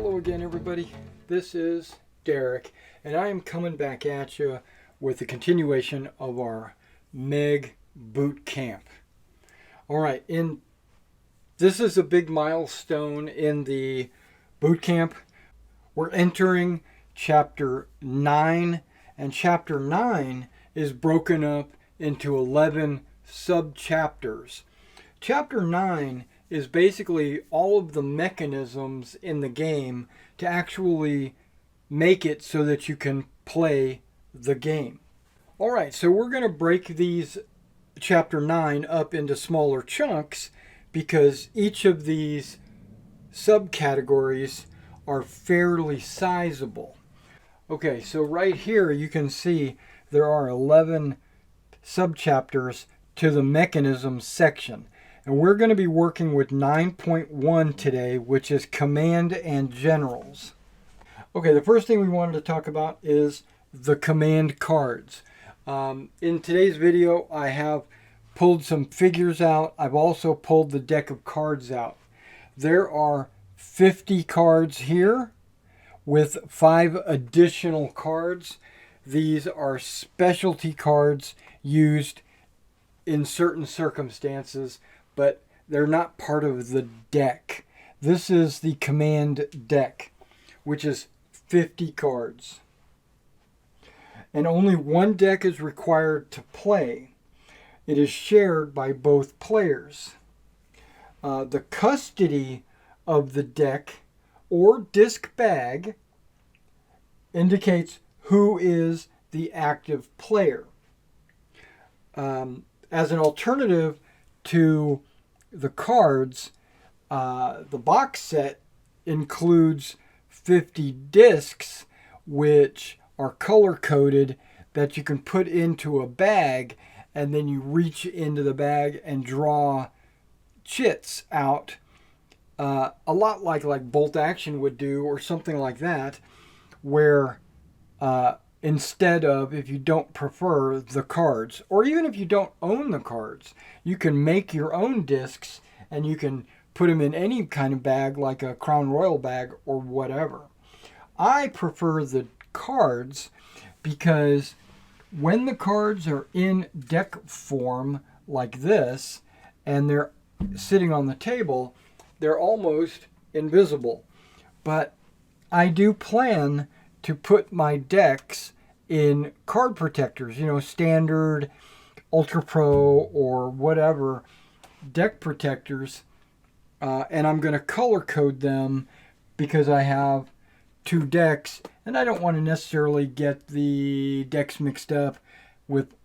Hello again, everybody. This is Derek, and I am coming back at you with the continuation of our MeG boot camp. All right, this is a big milestone in the boot camp. We're entering chapter 9, and chapter 9 is broken up into 11 sub-chapters. Chapter 9 is basically all of the mechanisms in the game to actually make it so that you can play the game. All right, so we're going to break these chapter 9 up into smaller chunks because each of these subcategories are fairly sizable. Okay, so right here you can see there are 11 subchapters to the mechanism section. And we're going to be working with 9.1 today, which is Command and Generals. Okay, the first thing we wanted to talk about is the command cards. In today's video, I have pulled some figures out. I've also pulled the deck of cards out. There are 50 cards here with 5 additional cards. These are specialty cards used in certain circumstances, but they're not part of the deck. This is the command deck, which is 50 cards. And only one deck is required to play. It is shared by both players. The custody of the deck or disc bag indicates who is the active player. As an alternative to the cards, the box set includes 50 discs which are color coded that you can put into a bag, and then you reach into the bag and draw chits out, a lot like bolt action would do or something like that, where instead of, if you don't prefer the cards, or even if you don't own the cards, you can make your own discs and you can put them in any kind of bag, like a Crown Royal bag or whatever. I prefer the cards because when the cards are in deck form like this and they're sitting on the table, they're almost invisible. But I do plan to put my decks in card protectors, standard, ultra pro, or whatever deck protectors, and I'm going to color code them because I have 2 decks and I don't want to necessarily get the decks mixed up with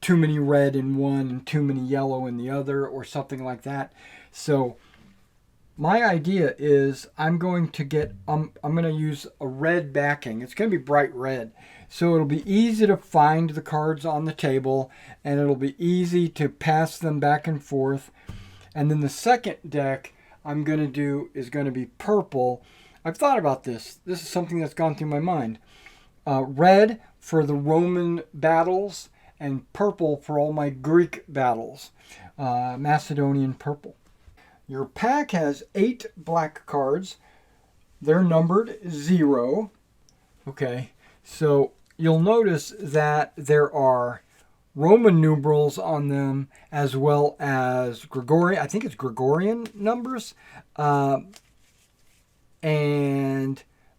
too many red in one and too many yellow in the other or something like that. So my idea is I'm going to use a red backing. It's going to be bright red. So it'll be easy to find the cards on the table, and it'll be easy to pass them back and forth. And then the second deck I'm going to do is going to be purple. I've thought about this. This is something that's gone through my mind. Red for the Roman battles and purple for all my Greek battles. Macedonian purple. Your pack has 8 black cards. They're numbered 0. Okay, so you'll notice that there are Roman numerals on them as well as Gregorian, I think it's Gregorian numbers. And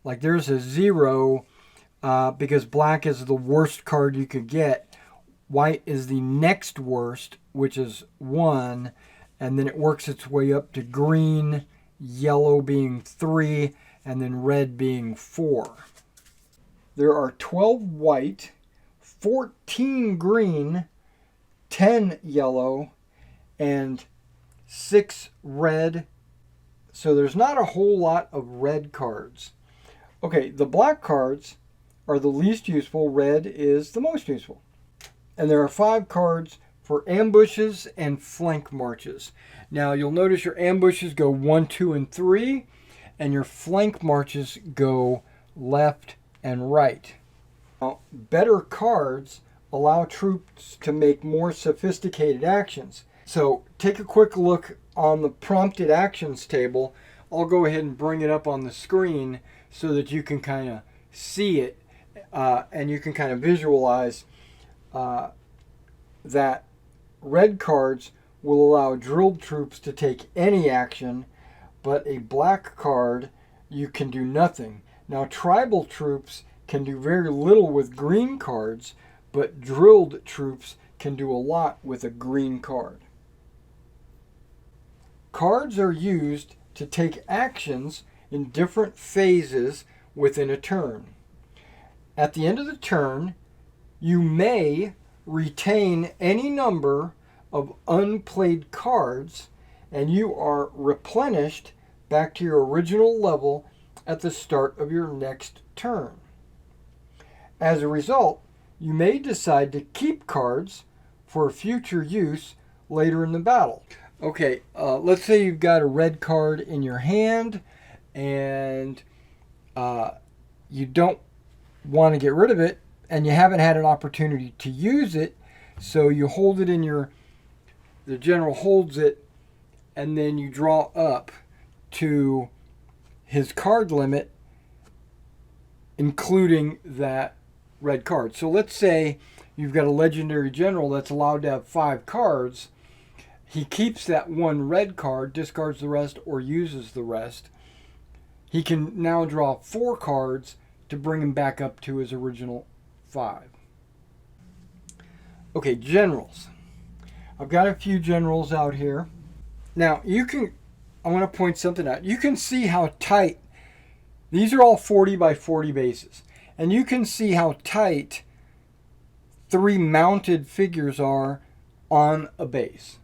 like there's a 0 because black is the worst card you could get. White is the next worst, which is 1. And then it works its way up to green, yellow being 3, and then red being 4. There are 12 white, 14 green, 10 yellow, and 6 red. So there's not a whole lot of red cards. Okay, the black cards are the least useful. Red is the most useful. And there are 5 cards for ambushes and flank marches. Now you'll notice your ambushes go 1, 2, and 3, and your flank marches go left and right. Now, better cards allow troops to make more sophisticated actions. So take a quick look on the prompted actions table. I'll go ahead and bring it up on the screen so that you can kind of see it, and you can kind of visualize that red cards will allow drilled troops to take any action, but a black card, you can do nothing. Now, tribal troops can do very little with green cards, but drilled troops can do a lot with a green card. Cards are used to take actions in different phases within a turn. At the end of the turn, you may retain any number of unplayed cards, and you are replenished back to your original level at the start of your next turn. As a result, you may decide to keep cards for future use later in the battle. Okay, let's say you've got a red card in your hand and you don't want to get rid of it, and you haven't had an opportunity to use it, so you hold it in the general holds it, and then you draw up to his card limit, including that red card. So let's say you've got a legendary general that's allowed to have 5 cards. He keeps that one red card, discards the rest, or uses the rest. He can now draw 4 cards to bring him back up to his original 5. Okay, generals. I've got a few generals out here. Now, I want to point something out. You can see how tight, these are all 40 by 40 bases, and you can see how tight 3 mounted figures are on a base.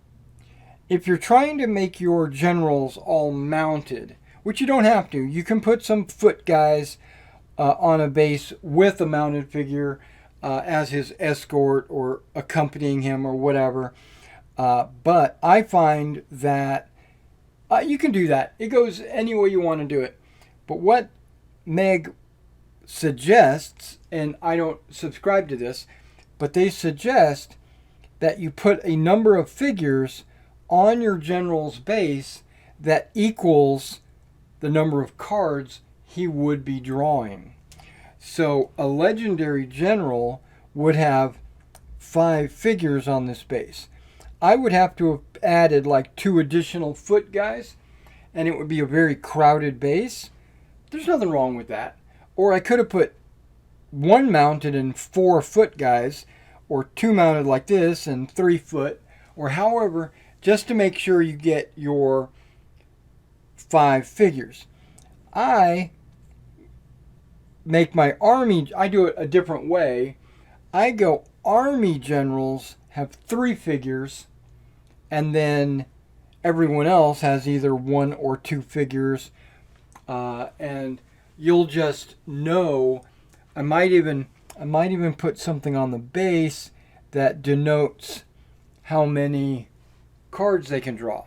If you're trying to make your generals all mounted, which you don't have to, you can put some foot guys on a base with a mounted figure as his escort or accompanying him or whatever. But I find that you can do that. It goes any way you want to do it. But what MeG suggests, and I don't subscribe to this, but they suggest that you put a number of figures on your general's base that equals the number of cards he would be drawing. So a legendary general would have 5 figures on this base. I would have to have added like 2 additional foot guys, and it would be a very crowded base. There's nothing wrong with that. Or I could have put 1 mounted and 4 foot guys, or 2 mounted like this and 3 foot, or however, just to make sure you get your 5 figures. I make my army, I do it a different way. I go army generals have 3 figures, and then everyone else has either 1 or 2 figures, and you'll just know. I might even put something on the base that denotes how many cards they can draw.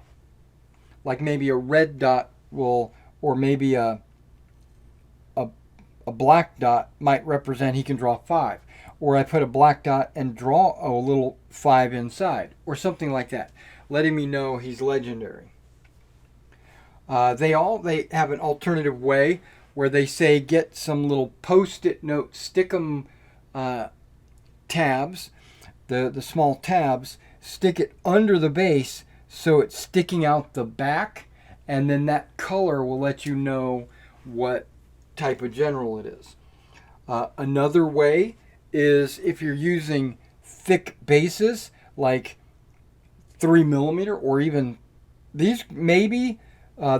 Like maybe a red dot will, or maybe a black dot might represent he can draw 5. Or I put a black dot and draw a little 5 inside, or something like that, letting me know he's legendary. They have an alternative way where they say get some little post-it notes, stick them tabs, the small tabs, stick it under the base so it's sticking out the back, and then that color will let you know what type of general it is. Another way is if you're using thick bases like 3mm, or even these maybe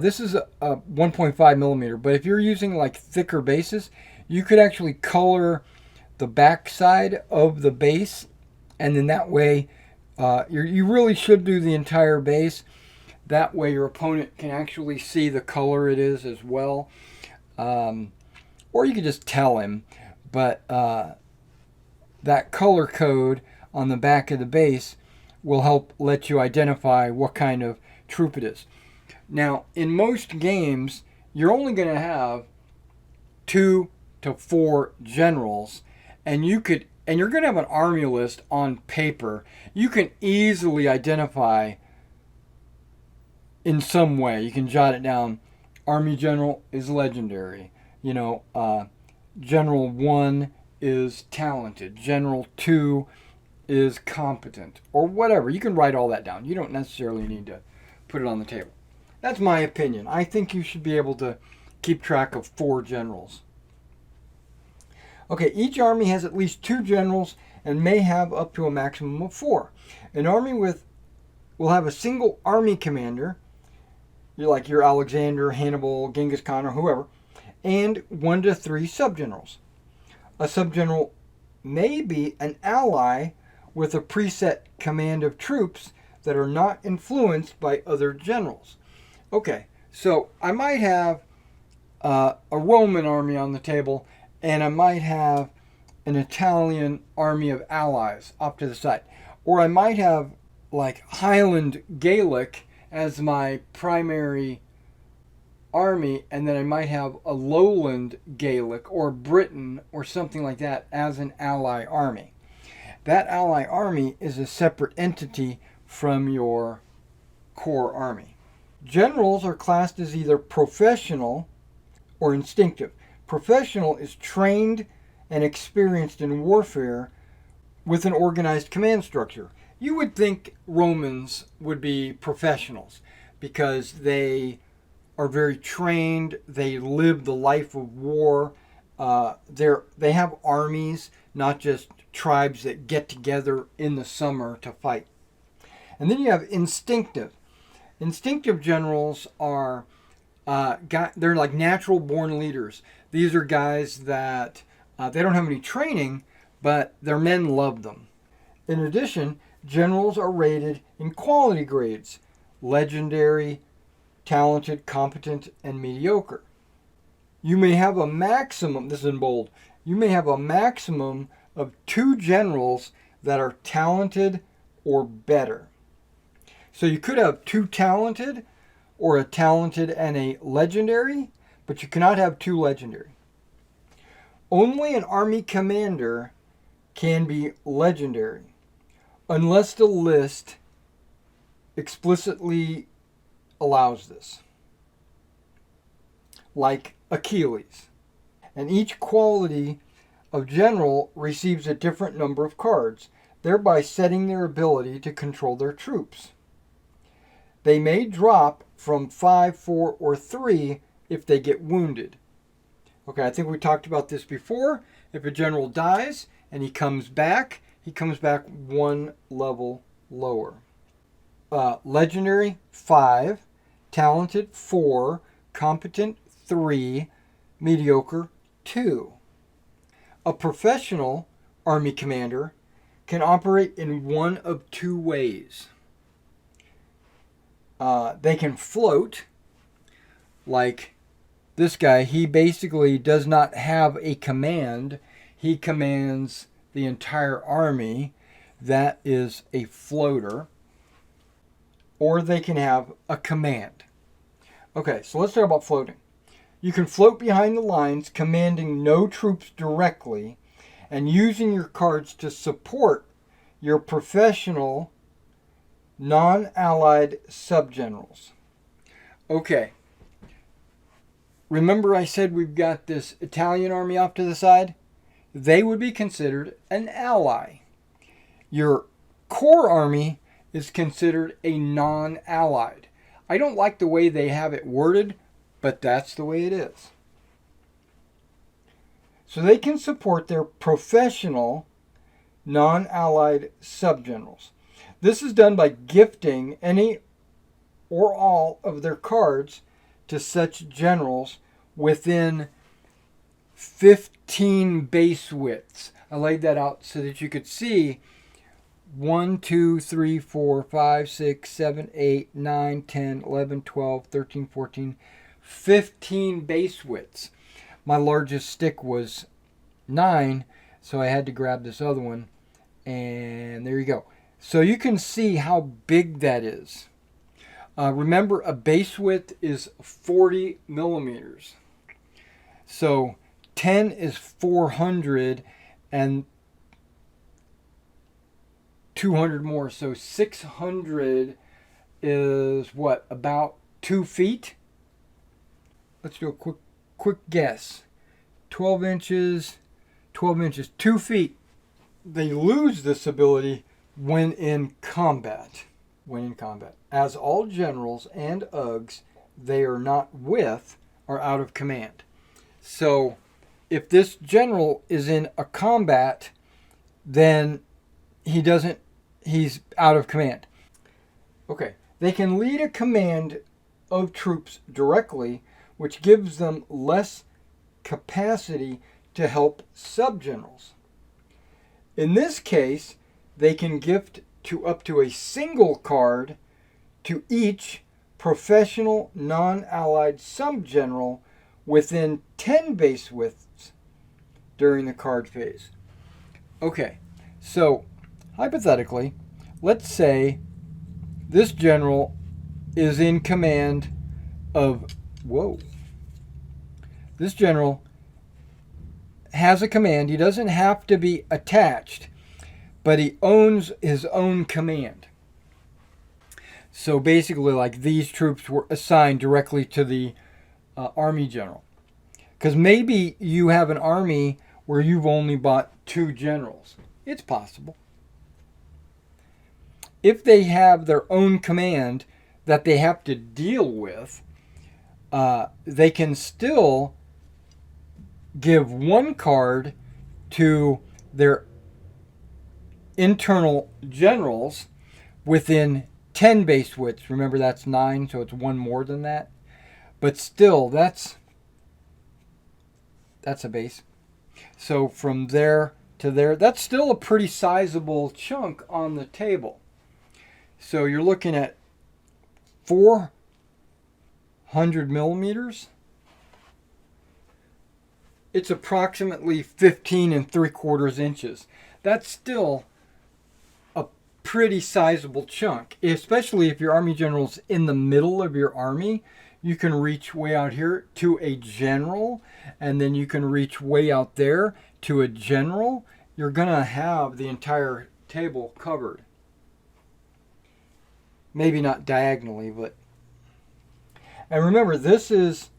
this is a 1.5mm, but if you're using like thicker bases, you could actually color the back side of the base, and then that way you really should do the entire base. That way your opponent can actually see the color it is as well. Or you could just tell him, but that color code on the back of the base will help let you identify what kind of troop it is. Now, in most games, you're only going to have 2 to 4 generals, and you're going to have an army list on paper. You can easily identify in some way. You can jot it down Army General is legendary. You know, General 1 is talented. General 2 is competent. Or whatever. You can write all that down. You don't necessarily need to put it on the table. That's my opinion. I think you should be able to keep track of 4 generals. Okay, each army has at least 2 generals and may have up to a maximum of 4. An army will have a single army commander, like your Alexander, Hannibal, Genghis Khan, or whoever, and 1 to 3 subgenerals. A subgeneral may be an ally with a preset command of troops that are not influenced by other generals. Okay, so I might have a Roman army on the table, and I might have an Italian army of allies off to the side. Or I might have like Highland Gaelic as my primary army, and then I might have a Lowland Gaelic or Britain or something like that as an ally army. That ally army is a separate entity from your core army. Generals are classed as either professional or instinctive. Professional is trained and experienced in warfare with an organized command structure. You would think Romans would be professionals because they are very trained. They live the life of war. They have armies, not just tribes that get together in the summer to fight. And then you have instinctive. Instinctive generals are they're like natural born leaders. These are guys that they don't have any training, but their men love them. In addition, generals are rated in quality grades: legendary, talented, competent, and mediocre. You may have a maximum, this is in bold, you may have a maximum of 2 generals that are talented or better. So you could have 2 talented or a talented and a legendary, but you cannot have 2 legendary. Only an army commander can be legendary, unless the list explicitly allows this, like Achilles. And each quality of general receives a different number of cards, thereby setting their ability to control their troops. They may drop from 5, 4, or 3 if they get wounded. Okay, I think we talked about this before. If a general dies and he comes back 1 level lower. Legendary, 5. Talented, 4. Competent, 3. Mediocre, 2. A professional army commander can operate in one of 2 ways. They can float, like this guy. He basically does not have a command. He commands the entire army. That is a floater. Or they can have a command. Okay, so let's talk about floating. You can float behind the lines, commanding no troops directly, and using your cards to support your professional non-allied subgenerals. Okay. Remember I said we've got this Italian army off to the side? They would be considered an ally. Your core army is considered a non-allied. I don't like the way they have it worded, but that's the way it is. So they can support their professional non-allied subgenerals. This is done by gifting any or all of their cards to such generals within 15 base widths. I laid that out so that you could see 1, 2, 3, 4, 5, 6, 7, 8, 9, 10, 11, 12, 13, 14, 15 base widths. My largest stick was 9, so I had to grab this other one, and there you go. So you can see how big that is. Remember, a base width is 40 millimeters. So 10 is 400 and 200 more. So 600 is what, about 2 feet? let's do a quick guess. 12 inches, 12 inches, 2 feet. They lose this ability when in combat. When in combat. As all generals and UGs they are not with are out of command. So if this general is in a combat, then he's out of command. Okay, they can lead a command of troops directly, which gives them less capacity to help subgenerals. In this case, they can gift to up to a single card to each professional non-allied subgeneral within 10 base widths during the card phase. Okay, so hypothetically, let's say this general is in command of, this general has a command. He doesn't have to be attached, but he owns his own command. So basically, like, these troops were assigned directly to the army general. Because maybe you have an army where you've only bought 2 generals. It's possible. If they have their own command that they have to deal with, they can still give 1 card to their internal generals within 10 base widths. Remember, that's 9, so it's 1 more than that. But still, that's a base. So from there to there, that's still a pretty sizable chunk on the table. So you're looking at 400 millimeters. It's approximately 15 3/4 inches. That's still a pretty sizable chunk, especially if your army general's in the middle of your army. You can reach way out here to a general, and then you can reach way out there to a general. You're going to have the entire table covered. Maybe not diagonally, but... And remember, this is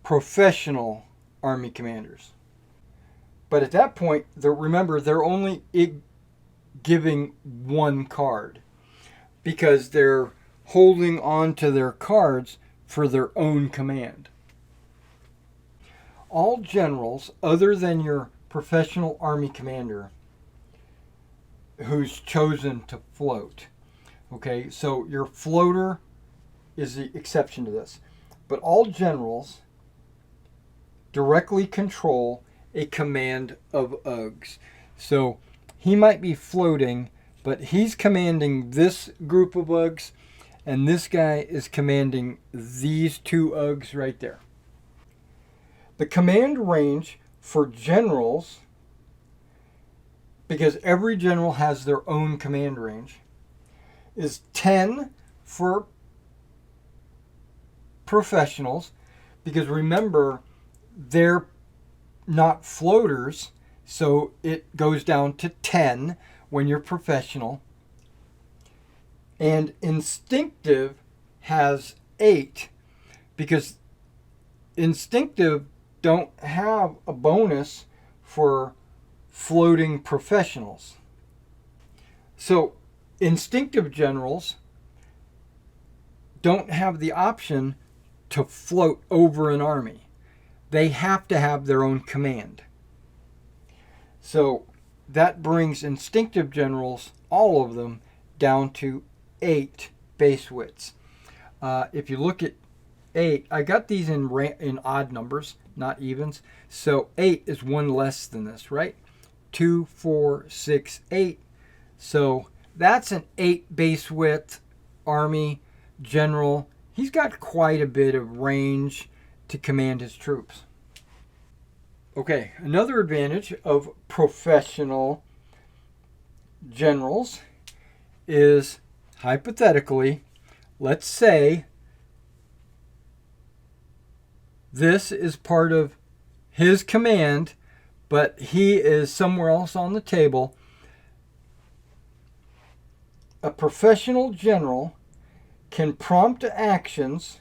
professional army commanders. But at that point, remember, they're only giving 1 card because they're holding on to their cards for their own command. All generals, other than your professional army commander who's chosen to float, okay, so your floater is the exception to this, but all generals directly control a command of UGs. So he might be floating, but he's commanding this group of UGs, and this guy is commanding these 2 UGs right there. The command range for generals, because every general has their own command range, is 10 for professionals, because remember, they're not floaters, so it goes down to 10 when you're professional. And instinctive has 8, because instinctive don't have a bonus for floating professionals. So instinctive generals don't have the option to float over an army. They have to have their own command. So that brings instinctive generals, all of them, down to 8 base widths. If you look at 8, I got these in odd numbers, not evens. So 8 is 1 less than this, right? 2, 4, 6, 8. So that's an 8 base width army general. He's got quite a bit of range to command his troops. Okay, another advantage of professional generals is, hypothetically, let's say this is part of his command, but he is somewhere else on the table. A professional general can prompt actions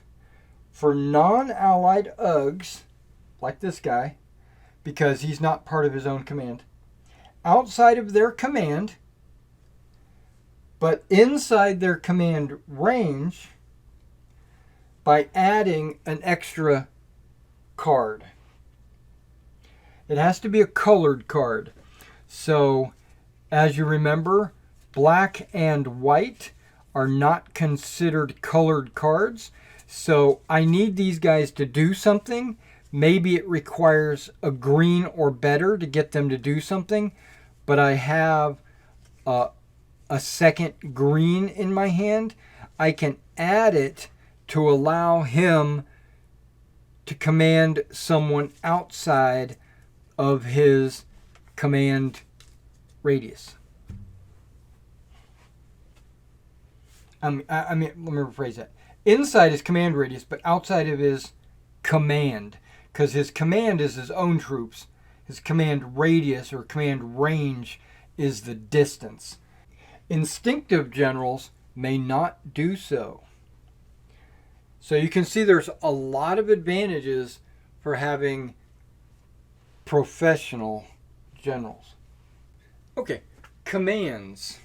For non-allied UGs, like this guy, because he's not part of his own command, outside of their command, but inside their command range, by adding an extra card. It has to be a colored card. So, as you remember, black and white are not considered colored cards. So I need these guys to do something. Maybe it requires a green or better to get them to do something. But I have a second green in my hand. I can add it to allow him to command someone outside of his command radius. Let me rephrase that. Inside his command radius, but outside of his command. Because his command is his own troops. His command radius or command range is the distance. Instinctive generals may not do so. So you can see there's a lot of advantages for having professional generals. Okay, commands.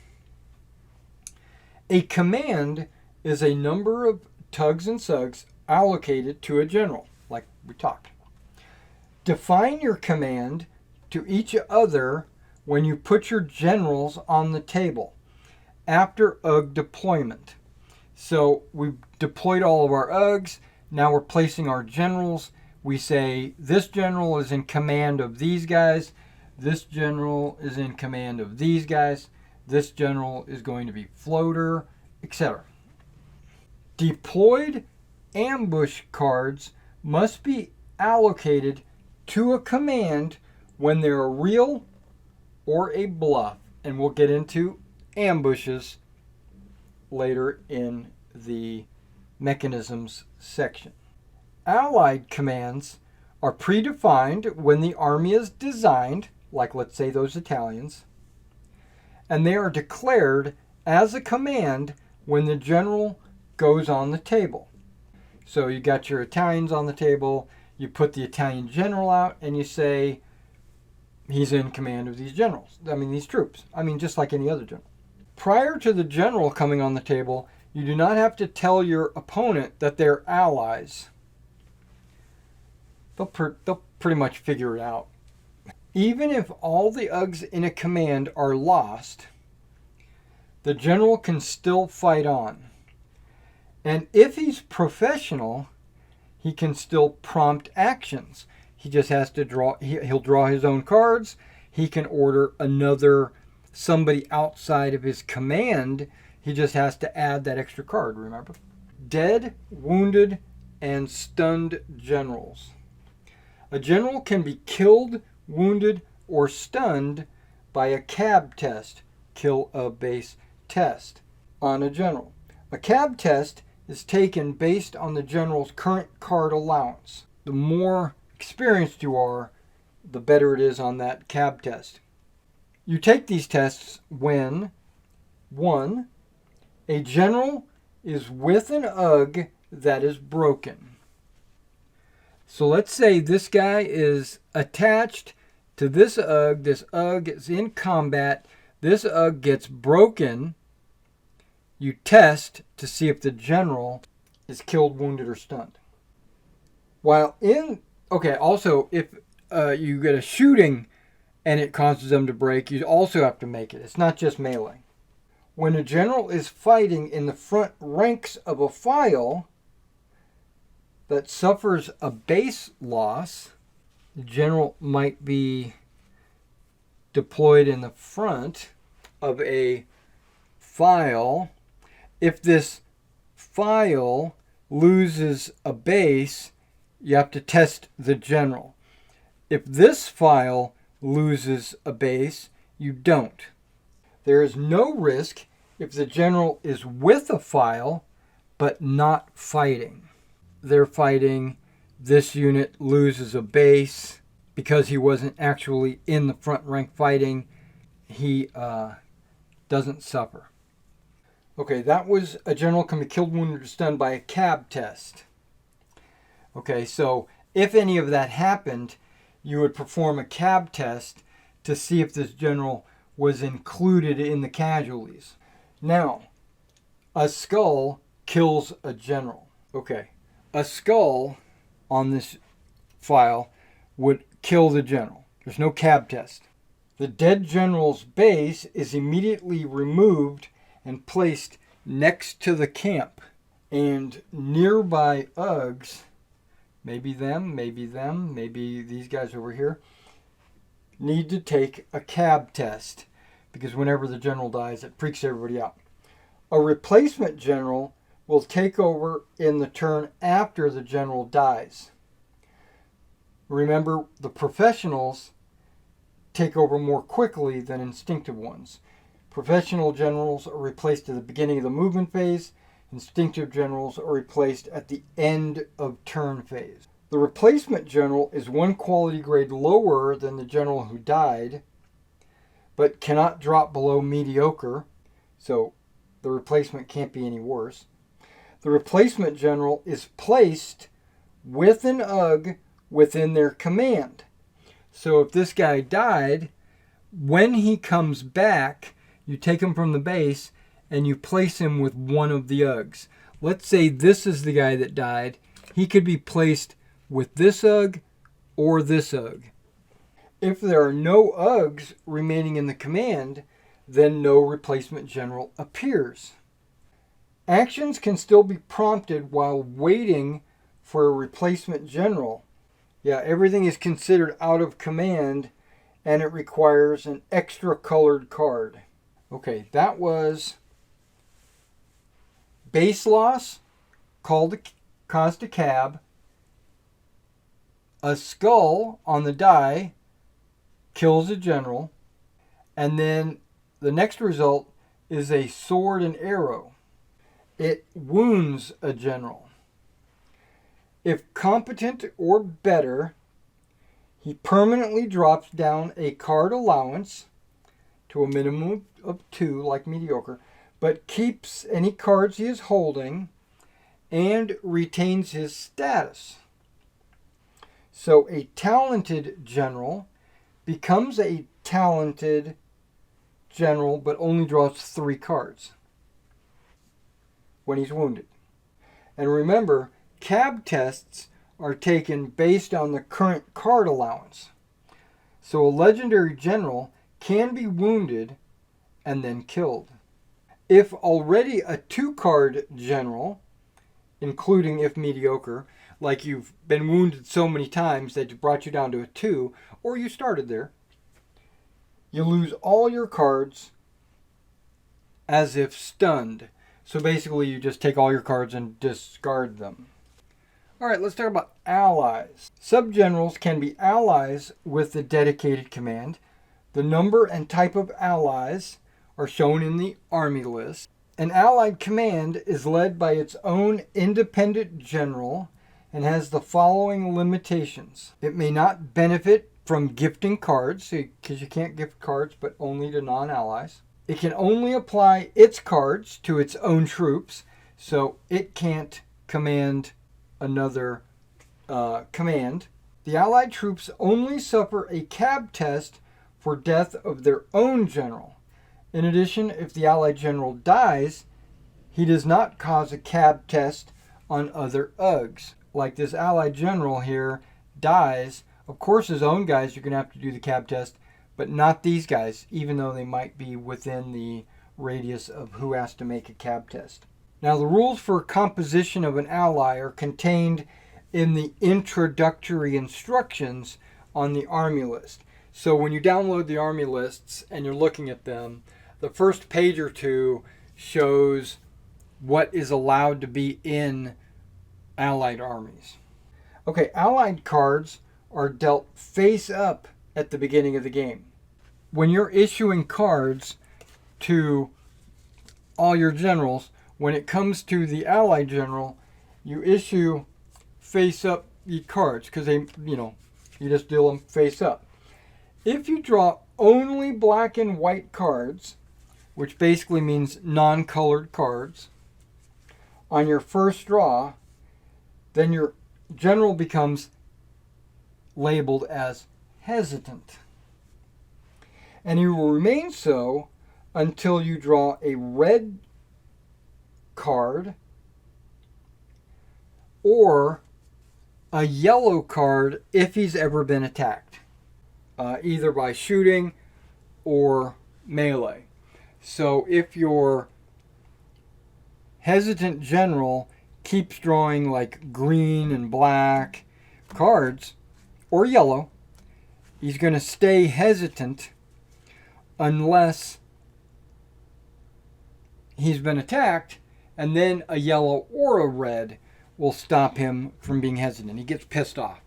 A command is a number of tugs and sugs allocated to a general, like we talked. Define your command to each other when you put your generals on the table after UG deployment. So we've deployed all of our UGs. Now we're placing our generals. We say this general is in command of these guys. This general is in command of these guys. This general is going to be floater, etc. Deployed ambush cards must be allocated to a command when they're a real or a bluff. And we'll get into ambushes later in the mechanisms section. Allied commands are predefined when the army is designed, like let's say those Italians, and they are declared as a command when the general goes on the table. So you got your Italians on the table, you put the Italian general out, and you say he's in command of these generals. These troops. Just like any other general. Prior to the general coming on the table, you do not have to tell your opponent that they're allies. They'll pretty much figure it out. Even if all the UGs in a command are lost, the general can still fight on. And if he's professional, he can still prompt actions. He just has to draw, he'll draw his own cards. He can order somebody outside of his command. He just has to add that extra card, remember? Dead, wounded, and stunned generals. A general can be killed, wounded, or stunned by a CAB test, kill a base test, on a general. A CAB test is taken based on the general's current card allowance. The more experienced you are, the better it is on that CAB test. You take these tests when 1. A general is with an UG that is broken. So let's say this guy is attached to this UG. This UG is in combat. This UG gets broken. You test to see if the general is killed, wounded, or stunned. Also, if you get a shooting and it causes them to break, you also have to make it. It's not just melee. When a general is fighting in the front ranks of a file that suffers a base loss, the general might be deployed in the front of a file. If this file loses a base, you have to test the general. If this file loses a base, you don't. There is no risk if the general is with a file but not fighting. They're fighting, this unit loses a base because he wasn't actually in the front rank fighting. He doesn't suffer. Okay, that was a general can be killed, wounded, or stunned by a CAB test. Okay, so if any of that happened, you would perform a cab test to see if this general was included in the casualties. Now, a skull kills a general. Okay, a skull on this file would kill the general. There's no cab test. The dead general's base is immediately removed and placed next to the camp. And nearby UGs, maybe these guys over here, need to take a cab test. Because whenever the general dies, it freaks everybody out. A replacement general will take over in the turn after the general dies. Remember, the professionals take over more quickly than instinctive ones. Professional generals are replaced at the beginning of the movement phase. Instinctive generals are replaced at the end of turn phase. The replacement general is one quality grade lower than the general who died, but cannot drop below mediocre, so the replacement can't be any worse. The replacement general is placed with an UG within their command. So if this guy died, when he comes back, you take him from the base and you place him with one of the UGs. Let's say this is the guy that died. He could be placed with this UG or this UG. If there are no UGs remaining in the command, then no replacement general appears. Actions can still be prompted while waiting for a replacement general. Yeah, everything is considered out of command and it requires an extra colored card. Okay, that was base loss, caused a cab, a skull on the die kills a general, and then the next result is a sword and arrow. It wounds a general. If competent or better, he permanently drops down a card allowance to a minimum of 2, like mediocre, but keeps any cards he is holding and retains his status. So a talented general becomes a talented general, but only draws 3 cards when he's wounded. And remember, cab tests are taken based on the current card allowance. So a legendary general can be wounded and then killed. If already a 2-card general, including if mediocre, like you've been wounded so many times that it brought you down to a 2, or you started there, you lose all your cards as if stunned. So basically you just take all your cards and discard them. Alright, let's talk about allies. Subgenerals can be allies with the dedicated command. The number and type of allies are shown in the army list. An allied command is led by its own independent general and has the following limitations. It may not benefit from gifting cards, because you can't gift cards, but only to non-allies. It can only apply its cards to its own troops, so it can't command another command. The allied troops only suffer a cab test for death of their own general. In addition, if the allied general dies, he does not cause a cab test on other UGs. Like this allied general here dies, of course his own guys you're going to have to do the cab test, but not these guys, even though they might be within the radius of who has to make a cab test. Now the rules for composition of an ally are contained in the introductory instructions on the army list. So when you download the army lists and you're looking at them, the first page or two shows what is allowed to be in allied armies. Okay, allied cards are dealt face up at the beginning of the game. When you're issuing cards to all your generals, when it comes to the allied general, you issue face up the cards because you just deal them face up. If you draw only black and white cards, which basically means non-colored cards, on your first draw, then your general becomes labeled as hesitant. And he will remain so until you draw a red card or a yellow card if he's ever been attacked, either by shooting or melee. So if your hesitant general keeps drawing like green and black cards, or yellow, he's going to stay hesitant unless he's been attacked, and then a yellow or a red will stop him from being hesitant. He gets pissed off.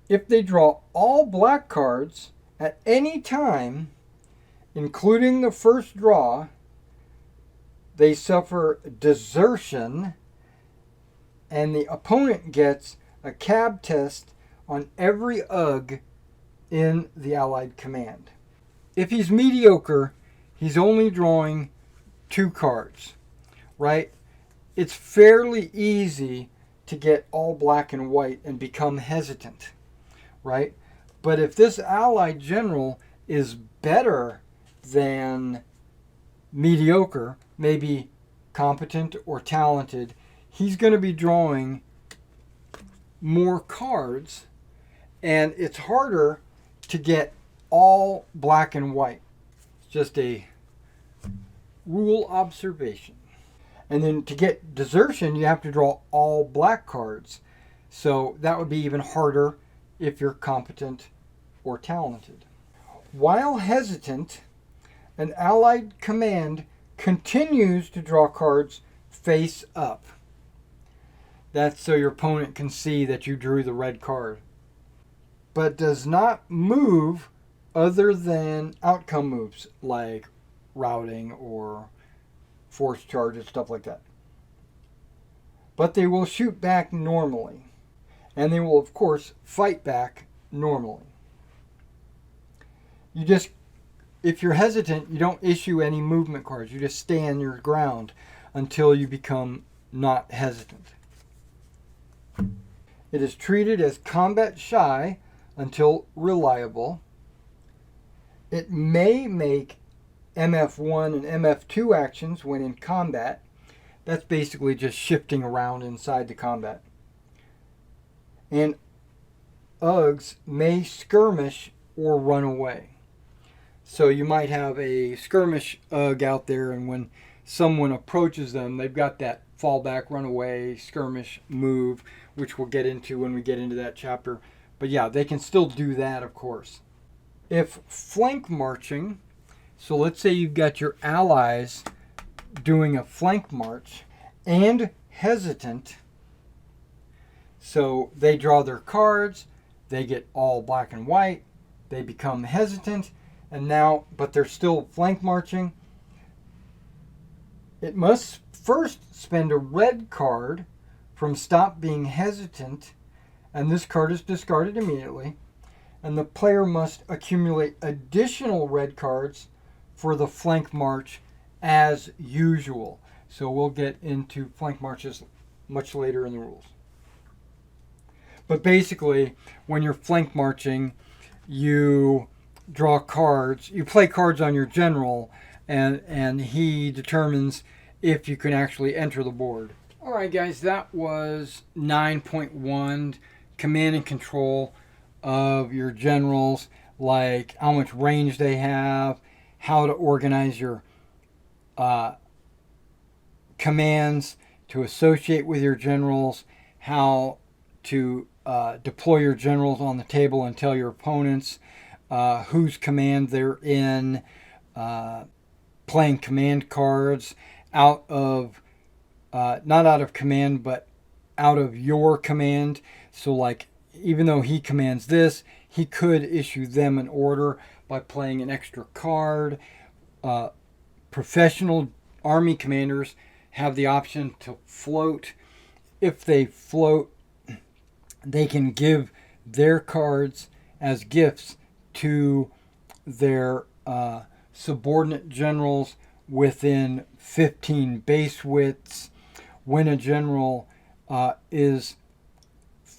If they draw all black cards at any time, including the first draw, they suffer desertion, and the opponent gets a cab test on every UG in the Allied command. If he's mediocre, he's only drawing 2 cards, right? It's fairly easy to get all black and white and become hesitant, right? But if this Allied general is better than mediocre, maybe competent or talented, he's going to be drawing more cards, and it's harder to get all black and white. It's just a rule observation. And then to get desertion, you have to draw all black cards. So that would be even harder if you're competent or talented. While hesitant, an Allied command continues to draw cards face up. That's so your opponent can see that you drew the red card. But does not move other than outcome moves like routing or force charges, stuff like that. But they will shoot back normally. And they will, of course, fight back normally. If you're hesitant, you don't issue any movement cards. You just stand your ground until you become not hesitant. It is treated as combat shy until reliable. It may make MF1 and MF2 actions when in combat. That's basically just shifting around inside the combat. And UGs may skirmish or run away. So you might have a skirmish UG out there, and when someone approaches them, they've got that fallback, run away, skirmish, move, which we'll get into when we get into that chapter. But yeah, they can still do that, of course. If flank marching, so let's say you've got your allies doing a flank march and hesitant, so they draw their cards, they get all black and white, they become hesitant, and now, but they're still flank marching. It must first spend a red card from stop being hesitant, and this card is discarded immediately. And the player must accumulate additional red cards for the flank march as usual. So we'll get into flank marches much later in the rules. But basically, when you're flank marching, you draw cards, you play cards on your general, and he determines if you can actually enter the board. All right, guys, that was 9.1, command and control of your generals, like how much range they have, how to organize your commands to associate with your generals, how to deploy your generals on the table and tell your opponents whose command they're in, playing command cards out of, not out of command, but out of your command. So like, even though he commands this, he could issue them an order by playing an extra card. Professional army commanders have the option to float. If they float, they can give their cards as gifts to their subordinate generals within 15 base widths. When a general is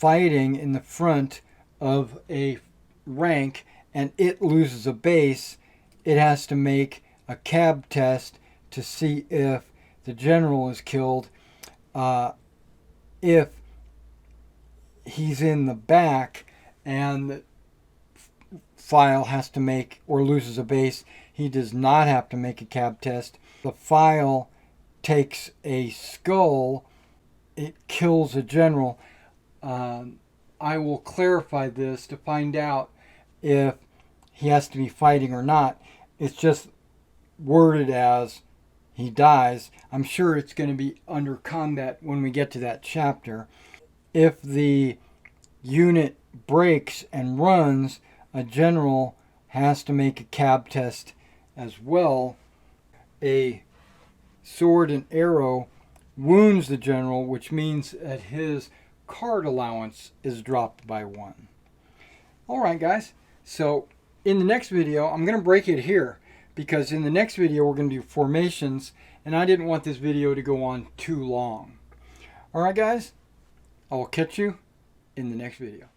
fighting in the front of a rank and it loses a base, it has to make a cab test to see if the general is killed. If he's in the back and the file has to make or loses a base, he does not have to make a cab test. The file takes a skull, it kills a general. I will clarify this to find out if he has to be fighting or not. It's just worded as he dies. I'm sure it's going to be under combat when we get to that chapter. If the unit breaks and runs, a general has to make a cab test as well. A sword and arrow wounds the general, which means that his card allowance is dropped by 1. Alright guys, so in the next video I'm going to break it here, because in the next video we're going to do formations and I didn't want this video to go on too long. Alright guys, I will catch you in the next video.